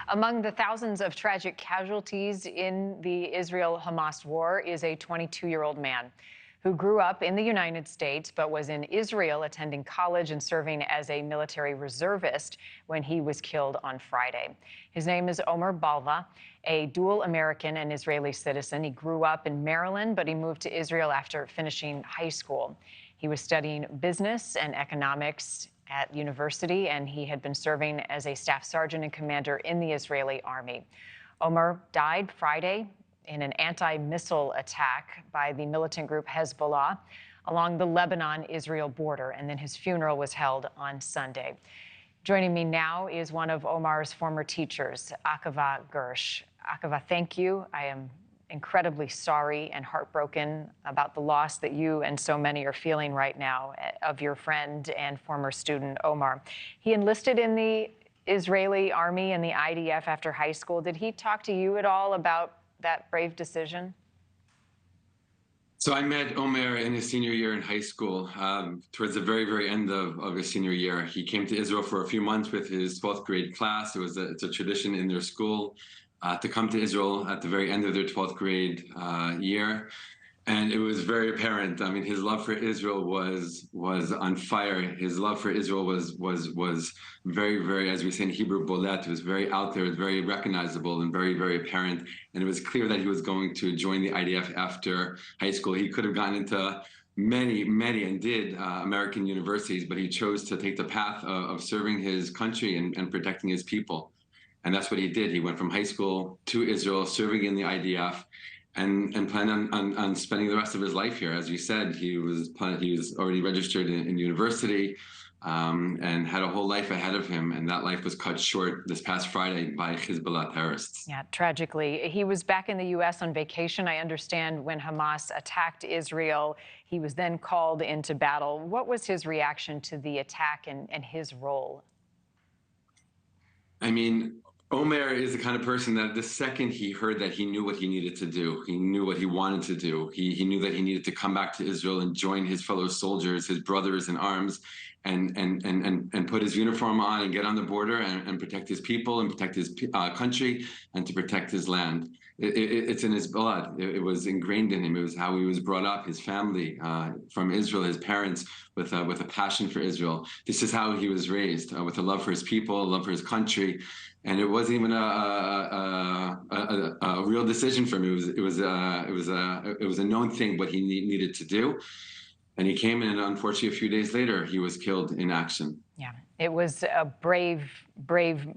Among the thousands of tragic casualties in the Israel-Hamas war is a 22-year-old man who grew up in the United States but was in Israel attending college and serving as a military reservist when he was killed on Friday. His name is Omer Balva, a dual American and Israeli citizen. He grew up in Maryland, but he moved to Israel after finishing high school. He was studying business and economics at university, and he had been serving as a staff sergeant and commander in the Israeli army. Omer died Friday in an anti-missile attack by the militant group Hezbollah along the Lebanon-Israel border, and then his funeral was held on Sunday. Joining me now is one of Omar's former teachers, Akiva Gersh. Akiva, thank you. I am incredibly sorry and heartbroken about the loss that you and so many are feeling right now of your friend and former student, Omar. He enlisted in the Israeli army and the IDF after high school. Did he talk to you at all about that brave decision? So I met Omer in his senior year in high school, towards the very, very end of his senior year. He came to Israel for a few months with his 12th grade class. It's a tradition in their school to come to Israel at the very end of their 12th grade year. And it was very apparent. I mean, his love for Israel was on fire. His love for Israel was very, very, as we say in Hebrew, bolet. It was very out there, it was very recognizable and very, very apparent. And it was clear that he was going to join the IDF after high school. He could have gotten into many, and did American universities, but he chose to take the path of serving his country and protecting his people. And that's what he did. He went from high school to Israel, serving in the IDF, and planned on spending the rest of his life here. As you said, he was already registered in university and had a whole life ahead of him. And that life was cut short this past Friday by Hezbollah terrorists. Yeah, tragically. He was back in the U.S. on vacation, I understand, when Hamas attacked Israel. He was then called into battle. What was his reaction to the attack and his role? I mean, Omer is the kind of person that the second he heard that, he knew what he needed to do. He knew what he wanted to do. He knew that he needed to come back to Israel and join his fellow soldiers, his brothers in arms, and put his uniform on and get on the border and protect his people and protect his country and to protect his land. It's in his blood. It was ingrained in him. It was how he was brought up, his family from Israel, his parents with a passion for Israel. This is how he was raised, with a love for his people, a love for his country. And it wasn't even a real decision for him. It was a known thing what he needed to do. And he came in, and unfortunately, a few days later, he was killed in action. Yeah, it was a brave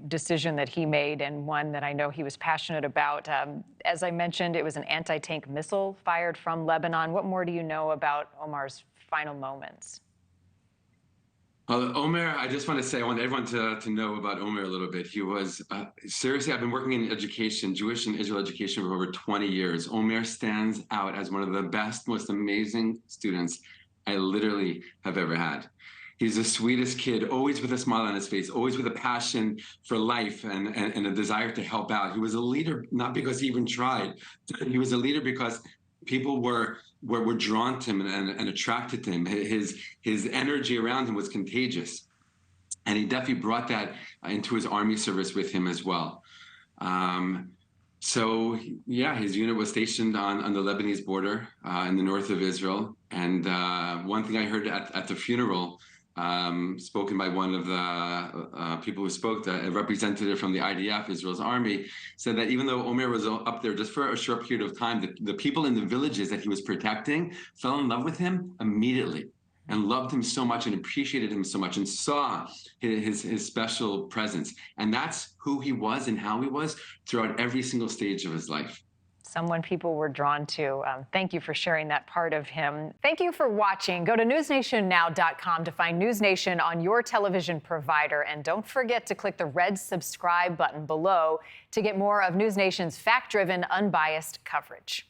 decision that he made, and one that I know he was passionate about. As I mentioned, it was an anti-tank missile fired from Lebanon. What more do you know about Omar's final moments? Omer, I just want to say, I want everyone to know about Omer a little bit. He was, seriously, I've been working in education, Jewish and Israel education, for over 20 years. Omer stands out as one of the best, most amazing students I literally have ever had. He's the sweetest kid, always with a smile on his face, always with a passion for life and a desire to help out. He was a leader, not because he even tried. He was a leader because people were drawn to him and attracted to him. His energy around him was contagious. And he definitely brought that into his army service with him as well. So, yeah, his unit was stationed on the Lebanese border in the north of Israel. And one thing I heard at the funeral, spoken by one of the people who spoke, a representative from the IDF, Israel's army, said that even though Omer was up there just for a short period of time, the people in the villages that he was protecting fell in love with him immediately and loved him so much and appreciated him so much and saw his special presence. And that's who he was and how he was throughout every single stage of his life. Someone people were drawn to. Thank you for sharing that part of him. Thank you for watching. Go to newsnationnow.com to find NewsNation on your television provider. And don't forget to click the red subscribe button below to get more of NewsNation's fact-driven, unbiased coverage.